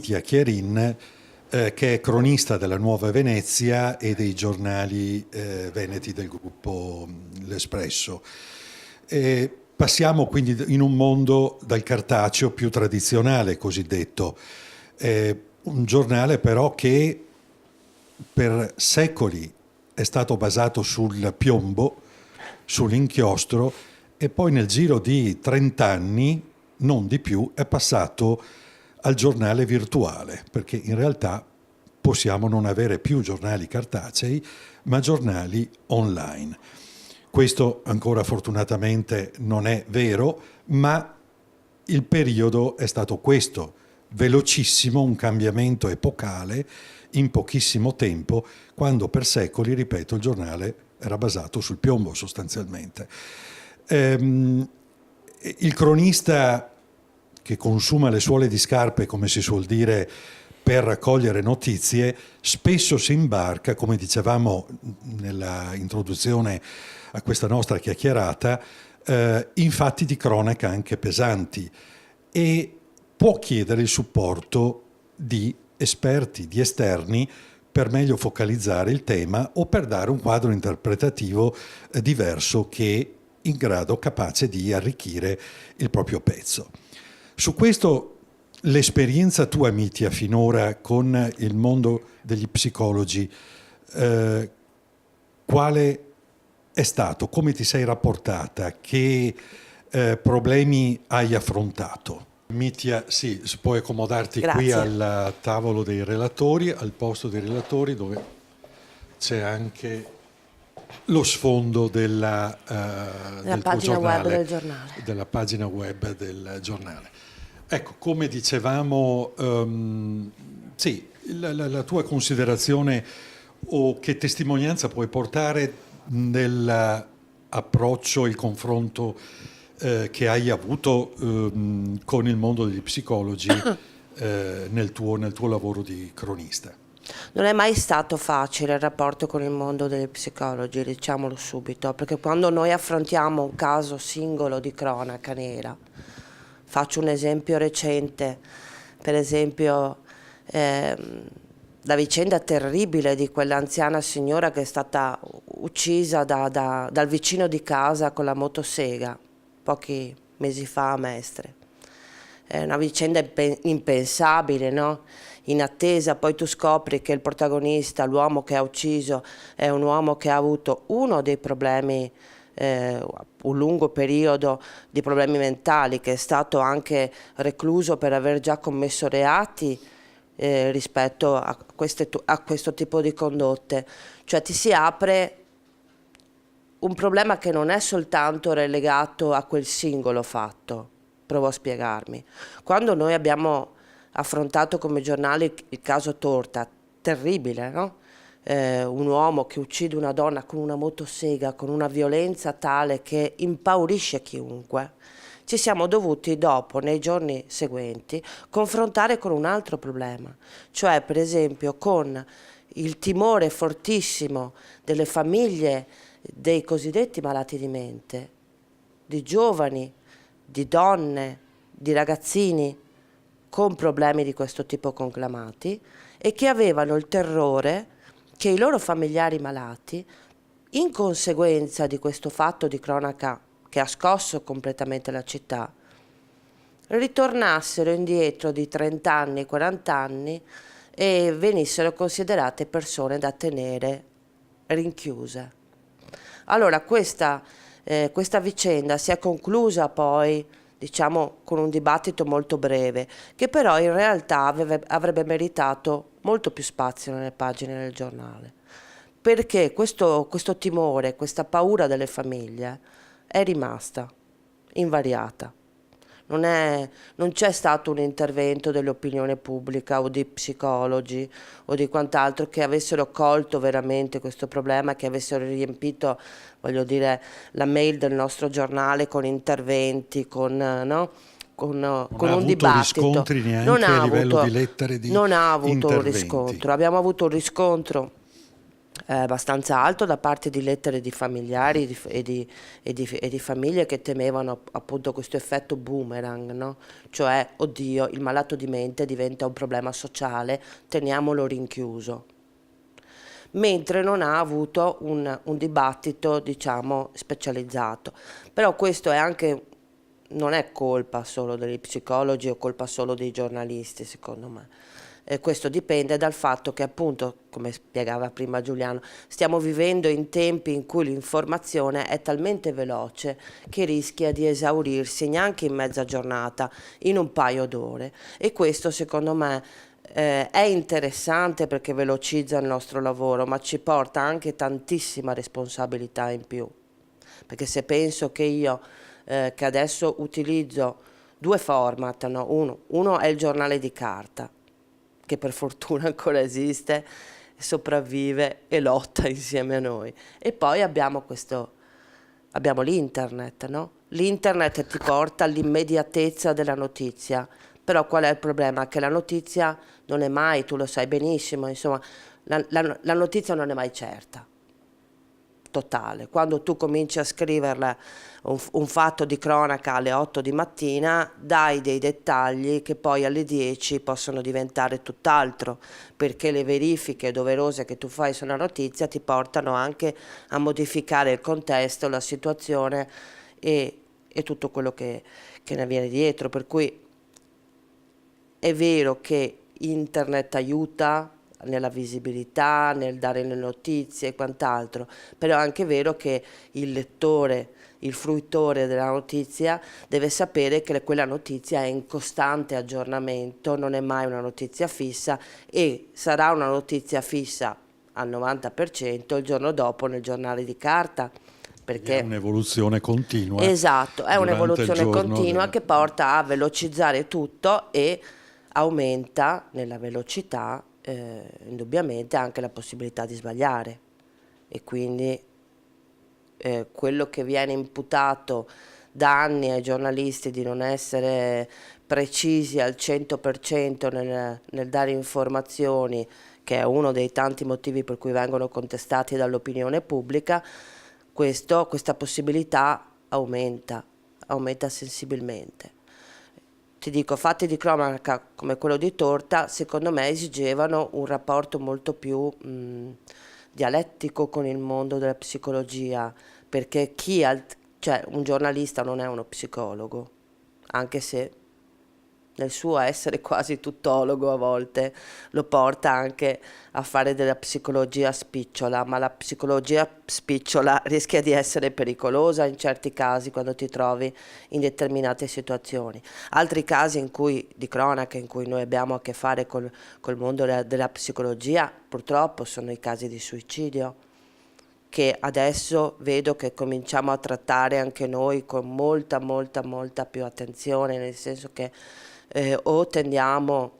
Mitja Chiarin, che è cronista della Nuova Venezia e dei giornali veneti del gruppo L'Espresso. Passiamo quindi in un mondo dal cartaceo più tradizionale, cosiddetto. Un giornale però che per secoli è stato basato sul piombo, sull'inchiostro, e poi nel giro di 30 anni, non di più, è passato al giornale virtuale, perché in realtà possiamo non avere più giornali cartacei, ma giornali online. Questo ancora fortunatamente non è vero, ma il periodo è stato questo, velocissimo, un cambiamento epocale in pochissimo tempo, quando per secoli, ripeto, il giornale era basato sul piombo sostanzialmente. Il cronista che consuma le suole di scarpe, come si suol dire, per raccogliere notizie, spesso si imbarca, come dicevamo nella introduzione a questa nostra chiacchierata, in fatti di cronaca anche pesanti, e può chiedere il supporto di esperti, di esterni, per meglio focalizzare il tema o per dare un quadro interpretativo diverso che in grado capace di arricchire il proprio pezzo. Su questo l'esperienza tua, Mitja, finora con il mondo degli psicologi, quale è stato? Come ti sei rapportata? Che problemi hai affrontato? Mitja, sì, puoi accomodarti. Grazie. Qui al tavolo dei relatori, al posto dei relatori, dove c'è anche lo sfondo del pagina web del giornale. Della pagina web del giornale. Ecco, come dicevamo, sì, la tua considerazione o che testimonianza puoi portare nell'approccio, il confronto che hai avuto con il mondo degli psicologi nel tuo lavoro di cronista? Non è mai stato facile il rapporto con il mondo degli psicologi, diciamolo subito, perché quando noi affrontiamo un caso singolo di cronaca nera, faccio un esempio recente, per esempio la vicenda terribile di quell'anziana signora che è stata uccisa dal vicino di casa con la motosega pochi mesi fa a Mestre. È una vicenda impensabile, no? In attesa poi tu scopri che il protagonista, l'uomo che ha ucciso, è un uomo che ha avuto uno dei problemi, un lungo periodo di problemi mentali, che è stato anche recluso per aver già commesso reati rispetto a questo tipo di condotte. Cioè ti si apre un problema che non è soltanto relegato a quel singolo fatto. Provo a spiegarmi. Quando noi abbiamo affrontato come giornale il caso Torta, terribile, no? Un uomo che uccide una donna con una motosega, con una violenza tale che impaurisce chiunque, ci siamo dovuti dopo, nei giorni seguenti, confrontare con un altro problema, cioè per esempio con il timore fortissimo delle famiglie dei cosiddetti malati di mente, di giovani, di donne, di ragazzini con problemi di questo tipo conclamati, e che avevano il terrore che i loro familiari malati, in conseguenza di questo fatto di cronaca che ha scosso completamente la città, ritornassero indietro di 30 anni, 40 anni e venissero considerate persone da tenere rinchiuse. Allora questa vicenda si è conclusa poi, diciamo, con un dibattito molto breve, che però in realtà avrebbe meritato molto più spazio nelle pagine del giornale, perché questo timore, questa paura delle famiglie è rimasta invariata. Non c'è stato un intervento dell'opinione pubblica o di psicologi o di quant'altro che avessero colto veramente questo problema, che avessero riempito, voglio dire, la mail del nostro giornale con interventi, con un dibattito. Riscontri neanche a livello di lettere di non ha avuto un interventi. riscontro. Abbiamo avuto un riscontro abbastanza alto da parte di lettere di familiari e di famiglie che temevano appunto questo effetto boomerang, no? Cioè, oddio, il malato di mente diventa un problema sociale, teniamolo rinchiuso. Mentre non ha avuto un dibattito, diciamo, specializzato. Però questo è anche, non è colpa solo degli psicologi o colpa solo dei giornalisti, secondo me. Questo dipende dal fatto che, appunto, come spiegava prima Giuliano, stiamo vivendo in tempi in cui l'informazione è talmente veloce che rischia di esaurirsi neanche in mezza giornata, in un paio d'ore. E questo, secondo me, è interessante perché velocizza il nostro lavoro, ma ci porta anche tantissima responsabilità in più. Perché se penso che io, che adesso utilizzo due format, no? Uno è il giornale di carta, che per fortuna ancora esiste, sopravvive e lotta insieme a noi. E poi abbiamo l'internet, no? L'internet ti porta all'immediatezza della notizia, però qual è il problema? Che la notizia non è mai, tu lo sai benissimo, insomma, la notizia non è mai certa, totale. Quando tu cominci a scriverla un fatto di cronaca alle 8 di mattina, dai dei dettagli che poi alle 10 possono diventare tutt'altro, perché le verifiche doverose che tu fai sulla notizia ti portano anche a modificare il contesto, la situazione e tutto quello che ne viene dietro. Per cui è vero che internet aiuta nella visibilità, nel dare le notizie e quant'altro, però è anche vero che il lettore, il fruitore della notizia deve sapere che quella notizia è in costante aggiornamento, non è mai una notizia fissa e sarà una notizia fissa al 90% il giorno dopo nel giornale di carta. Perché è un'evoluzione continua. Esatto, è durante il un'evoluzione giorno continua che porta a velocizzare tutto e aumenta nella velocità indubbiamente anche la possibilità di sbagliare e quindi quello che viene imputato da anni ai giornalisti di non essere precisi al 100% nel dare informazioni, che è uno dei tanti motivi per cui vengono contestati dall'opinione pubblica, questa possibilità aumenta sensibilmente. Ti dico, fatti di cronaca come quello di Torta, secondo me esigevano un rapporto molto più dialettico con il mondo della psicologia, perché cioè un giornalista non è uno psicologo, anche se nel suo essere quasi tuttologo a volte lo porta anche a fare della psicologia spicciola, ma la psicologia spicciola rischia di essere pericolosa in certi casi quando ti trovi in determinate situazioni. Altri casi di cronaca in cui noi abbiamo a che fare col mondo della psicologia purtroppo sono i casi di suicidio, che adesso vedo che cominciamo a trattare anche noi con molta più attenzione, nel senso che o tendiamo,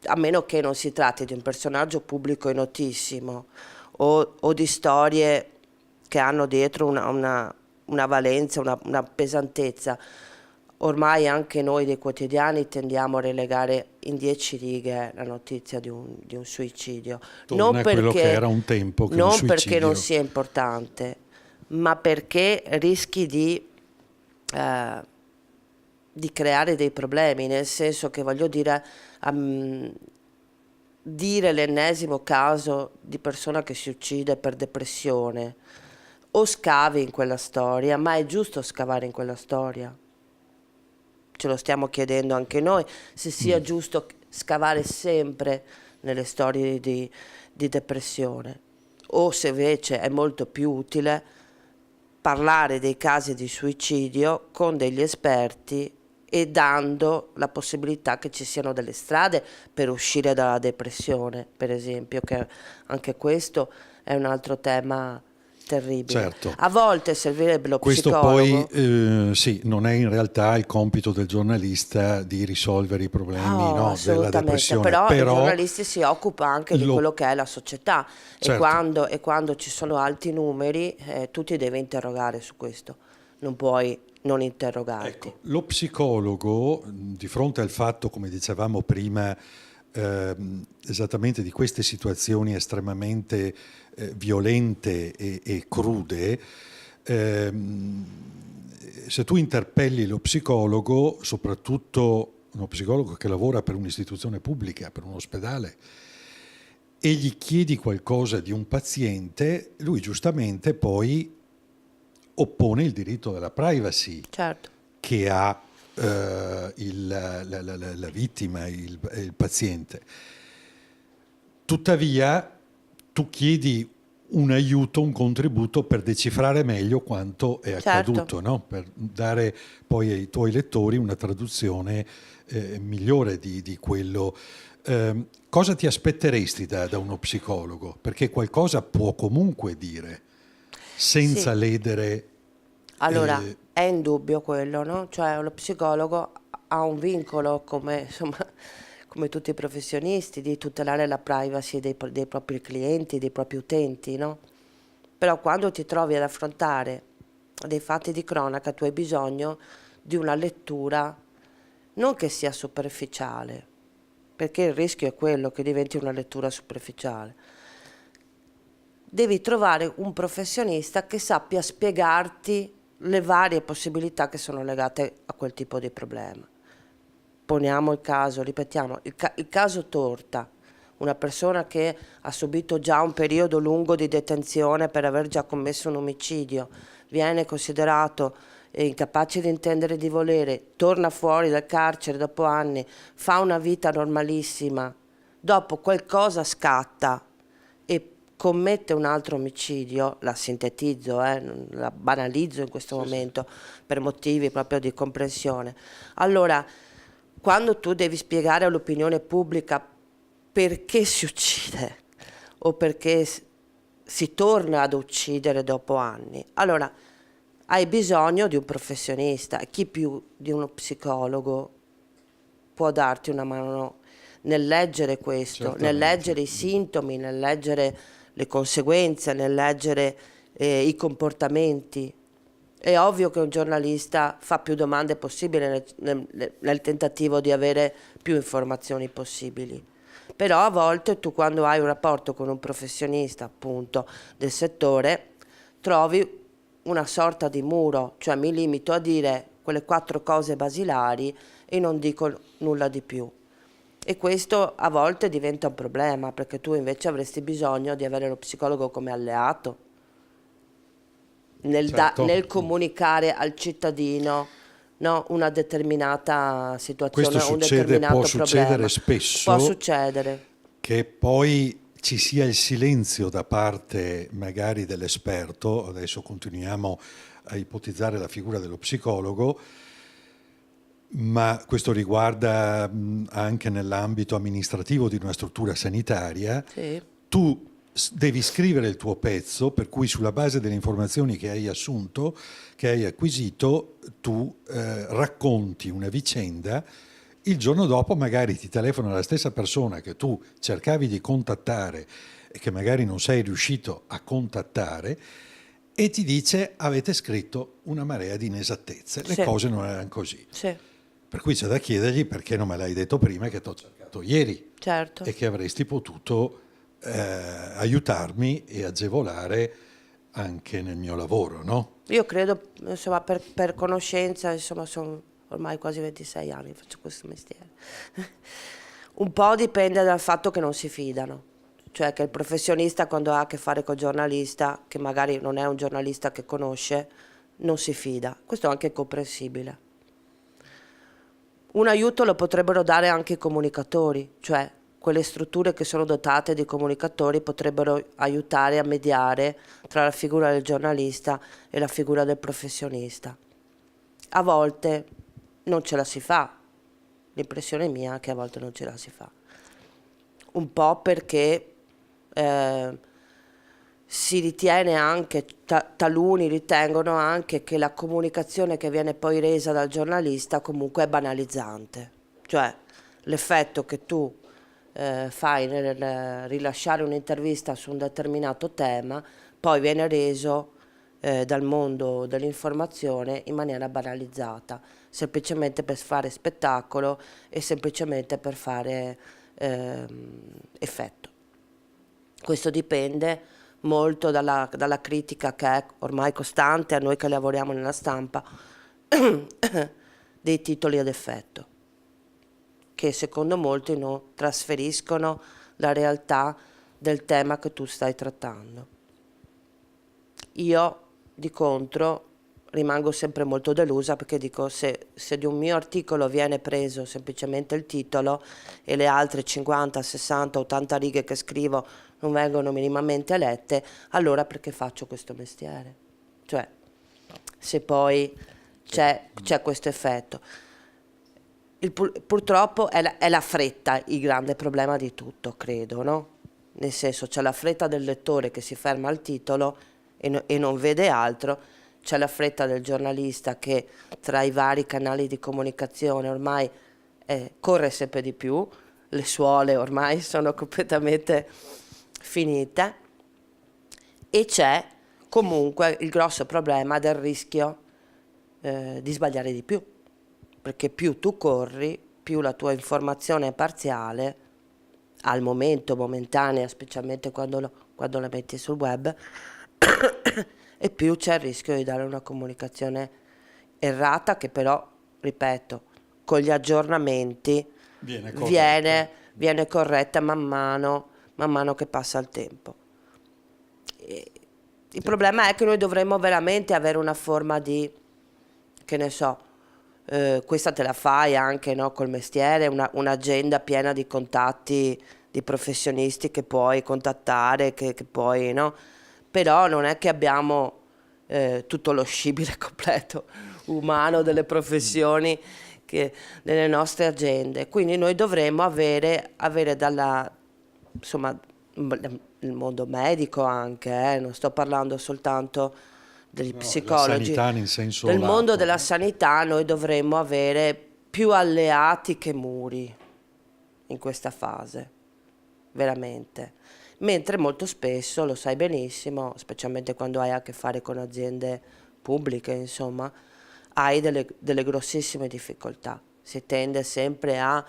a meno che non si tratti di un personaggio pubblico e notissimo o di storie che hanno dietro una valenza, una pesantezza, ormai anche noi dei quotidiani tendiamo a relegare in 10 righe la notizia di un suicidio. Torna a quello che era un tempo, che un Non suicidio. perché non sia importante, ma perché rischi di creare dei problemi, nel senso che, voglio dire, dire l'ennesimo caso di persona che si uccide per depressione, o scavi in quella storia, ma è giusto scavare in quella storia? Ce lo stiamo chiedendo anche noi, se sia giusto scavare sempre nelle storie di depressione, o se invece è molto più utile parlare dei casi di suicidio con degli esperti e dando la possibilità che ci siano delle strade per uscire dalla depressione, per esempio, che anche questo è un altro tema terribile. Certo. A volte servirebbe lo Questo psicologo. poi sì, non è in realtà il compito del giornalista di risolvere i problemi della Assolutamente, depressione, però il giornalista si occupa anche di quello che è la società Certo. e quando ci sono alti numeri tu ti devi interrogare su questo, non puoi non interrogarti. Ecco, lo psicologo, di fronte al fatto, come dicevamo prima, esattamente di queste situazioni estremamente violente e crude, se tu interpelli lo psicologo, soprattutto uno psicologo che lavora per un'istituzione pubblica, per un ospedale, e gli chiedi qualcosa di un paziente, lui giustamente poi oppone il diritto della privacy Certo. che ha la vittima, il paziente. Tuttavia, tu chiedi un aiuto, un contributo per decifrare meglio quanto è accaduto, Certo. no? Per dare poi ai tuoi lettori una traduzione migliore di quello. Cosa ti aspetteresti da uno psicologo? Perché qualcosa può comunque dire, senza Sì. ledere. Allora, eh, è indubbio quello, no? Cioè lo psicologo ha un vincolo, come, insomma, come tutti i professionisti, di tutelare la privacy dei propri clienti, dei propri utenti, no? Però quando ti trovi ad affrontare dei fatti di cronaca, tu hai bisogno di una lettura non che sia superficiale, perché il rischio è quello che diventi una lettura superficiale. Devi trovare un professionista che sappia spiegarti le varie possibilità che sono legate a quel tipo di problema. Poniamo il caso, ripetiamo, il caso Torta, una persona che ha subito già un periodo lungo di detenzione per aver già commesso un omicidio, viene considerato incapace di intendere e di volere, torna fuori dal carcere dopo anni, fa una vita normalissima, dopo qualcosa scatta e commette un altro omicidio, la sintetizzo, la banalizzo in questo momento per motivi proprio di comprensione. Allora, quando tu devi spiegare all'opinione pubblica perché si uccide o perché si torna ad uccidere dopo anni, allora hai bisogno di un professionista. Chi più di uno psicologo può darti una mano nel leggere questo, nel Certamente. leggere i sintomi, nel leggere le conseguenze, nel leggere i comportamenti. È ovvio che un giornalista fa più domande possibili nel tentativo di avere più informazioni possibili. Però a volte tu quando hai un rapporto con un professionista, appunto, del settore, trovi una sorta di muro, cioè mi limito a dire quelle 4 cose basilari e non dico nulla di più. E questo a volte diventa un problema, perché tu invece avresti bisogno di avere lo psicologo come alleato Certo. nel comunicare al cittadino, no, una determinata Questo situazione o un può determinato succedere problema. Può spesso succedere, che poi ci sia il silenzio da parte magari dell'esperto, adesso continuiamo a ipotizzare la figura dello psicologo, ma questo riguarda anche nell'ambito amministrativo di una struttura sanitaria. sì, Tu devi scrivere il tuo pezzo, per cui sulla base delle informazioni che hai assunto, che hai acquisito, tu racconti una vicenda. Il giorno dopo magari ti telefona la stessa persona che tu cercavi di contattare e che magari non sei riuscito a contattare e ti dice: avete scritto una marea di inesattezze, le sì, cose non erano così. sì, Per cui c'è da chiedergli perché non me l'hai detto prima che ti ho cercato ieri certo. e che avresti potuto aiutarmi e agevolare anche nel mio lavoro, no? Io credo, insomma, per conoscenza, insomma, sono ormai quasi 26 anni che faccio questo mestiere. Un po' dipende dal fatto che non si fidano, cioè che il professionista quando ha a che fare col giornalista, che magari non è un giornalista che conosce, non si fida. Questo è anche comprensibile. Un aiuto lo potrebbero dare anche i comunicatori, cioè quelle strutture che sono dotate di comunicatori potrebbero aiutare a mediare tra la figura del giornalista e la figura del professionista. A volte non ce la si fa, l'impressione mia è che a volte non ce la si fa. Un po' perché eh, si ritiene anche, taluni ritengono anche che la comunicazione che viene poi resa dal giornalista comunque è banalizzante, cioè l'effetto che tu fai nel rilasciare un'intervista su un determinato tema poi viene reso dal mondo dell'informazione in maniera banalizzata, semplicemente per fare spettacolo e semplicemente per fare effetto. Questo dipende molto dalla critica che è ormai costante a noi che lavoriamo nella stampa dei titoli ad effetto, che secondo molti non trasferiscono la realtà del tema che tu stai trattando. Io, di contro, rimango sempre molto delusa perché dico se di un mio articolo viene preso semplicemente il titolo e le altre 50, 60, 80 righe che scrivo non vengono minimamente lette, allora perché faccio questo mestiere? Cioè, se poi c'è questo effetto. Purtroppo è la fretta il grande problema di tutto, credo, no? Nel senso, c'è la fretta del lettore che si ferma al titolo e non vede altro, c'è la fretta del giornalista che tra i vari canali di comunicazione ormai corre sempre di più, le suole ormai sono completamente finite, e c'è comunque il grosso problema del rischio di sbagliare di più, perché più tu corri, più la tua informazione è parziale, al momento, momentanea, specialmente quando la metti sul web, e più c'è il rischio di dare una comunicazione errata che però, ripeto, con gli aggiornamenti viene corretta man mano che passa il tempo. Il problema è che noi dovremmo veramente avere una forma di, che ne so, questa te la fai anche, no, col mestiere, un'agenda piena di contatti di professionisti che puoi contattare, che puoi, no? Però non è che abbiamo tutto lo scibile completo umano delle professioni nelle nostre agende, quindi noi dovremmo avere insomma, il mondo medico anche, non sto parlando soltanto degli psicologi, la sanità in senso del lato. mondo della sanità noi dovremmo avere più alleati che muri in questa fase, veramente. Mentre molto spesso, lo sai benissimo, specialmente quando hai a che fare con aziende pubbliche, insomma, hai delle grossissime difficoltà. Si tende sempre a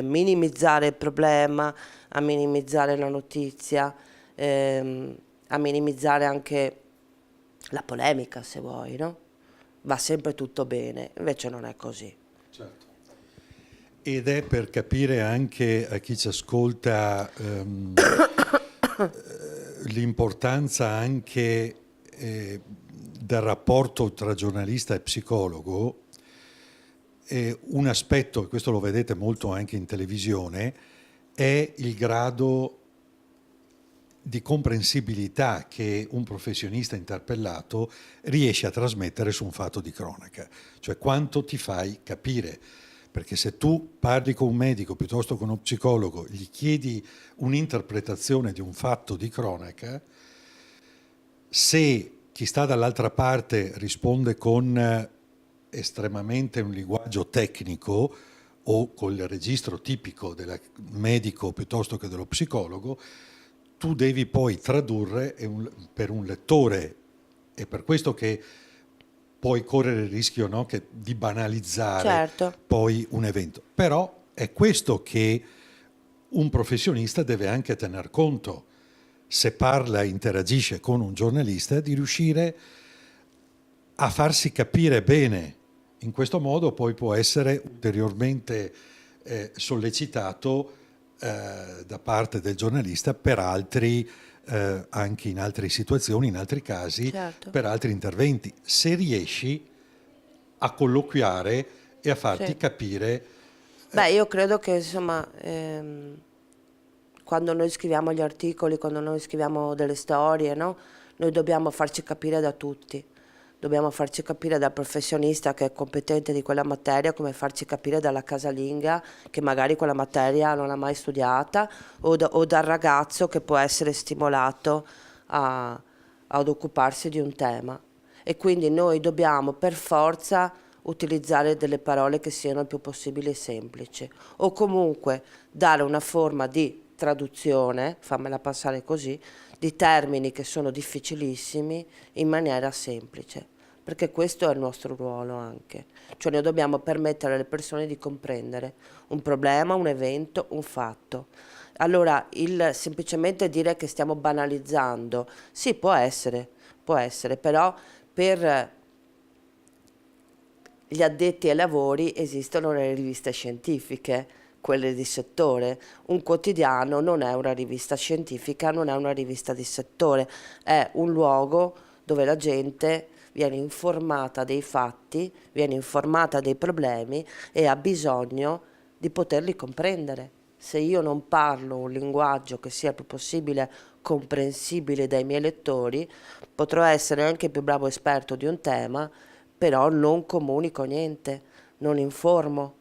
minimizzare il problema, a minimizzare la notizia, a minimizzare anche la polemica, se vuoi, no? Va sempre tutto bene, invece non è così. Certo. Ed è per capire anche a chi ci ascolta l'importanza anche del rapporto tra giornalista e psicologo. Un aspetto, e questo lo vedete molto anche in televisione, è il grado di comprensibilità che un professionista interpellato riesce a trasmettere su un fatto di cronaca, cioè quanto ti fai capire, perché se tu parli con un medico piuttosto che con uno psicologo, gli chiedi un'interpretazione di un fatto di cronaca, se chi sta dall'altra parte risponde con estremamente un linguaggio tecnico o col registro tipico del medico piuttosto che dello psicologo, tu devi poi tradurre per un lettore, è per questo che puoi correre il rischio, no, di banalizzare Certo. poi un evento. Però è questo che un professionista deve anche tener conto, se parla e interagisce con un giornalista, di riuscire a farsi capire bene. In questo modo poi può essere ulteriormente sollecitato da parte del giornalista per altri, anche in altre situazioni, in altri casi, Certo. per altri interventi, se riesci a colloquiare e a farti Sì. capire. Beh, io credo che insomma quando noi scriviamo gli articoli, quando noi scriviamo delle storie, no? Noi dobbiamo farci capire da tutti. Dobbiamo farci capire dal professionista che è competente di quella materia, come farci capire dalla casalinga che magari quella materia non l'ha mai studiata, o dal ragazzo che può essere stimolato ad occuparsi di un tema. E quindi noi dobbiamo per forza utilizzare delle parole che siano il più possibile semplici, o comunque dare una forma di traduzione, fammela passare così, di termini che sono difficilissimi in maniera semplice, perché questo è il nostro ruolo anche. Cioè noi dobbiamo permettere alle persone di comprendere un problema, un evento, un fatto. Allora, semplicemente dire che stiamo banalizzando, sì, può essere, però per gli addetti ai lavori esistono le riviste scientifiche, quelle di settore. Un quotidiano non è una rivista scientifica, non è una rivista di settore, è un luogo dove la gente viene informata dei fatti, viene informata dei problemi e ha bisogno di poterli comprendere. Se io non parlo un linguaggio che sia il più possibile comprensibile dai miei lettori, potrò essere anche il più bravo esperto di un tema, però non comunico niente, non informo.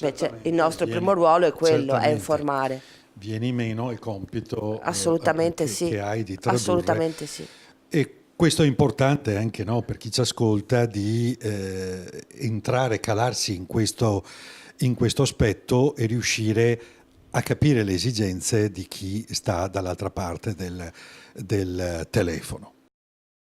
Invece il nostro primo ruolo è quello, è certamente informare. vieni meno il compito Assolutamente sì, che hai di tradurre. assolutamente sì. E questo è importante anche, no, per chi ci ascolta di entrare, calarsi in questo aspetto e riuscire a capire le esigenze di chi sta dall'altra parte del telefono.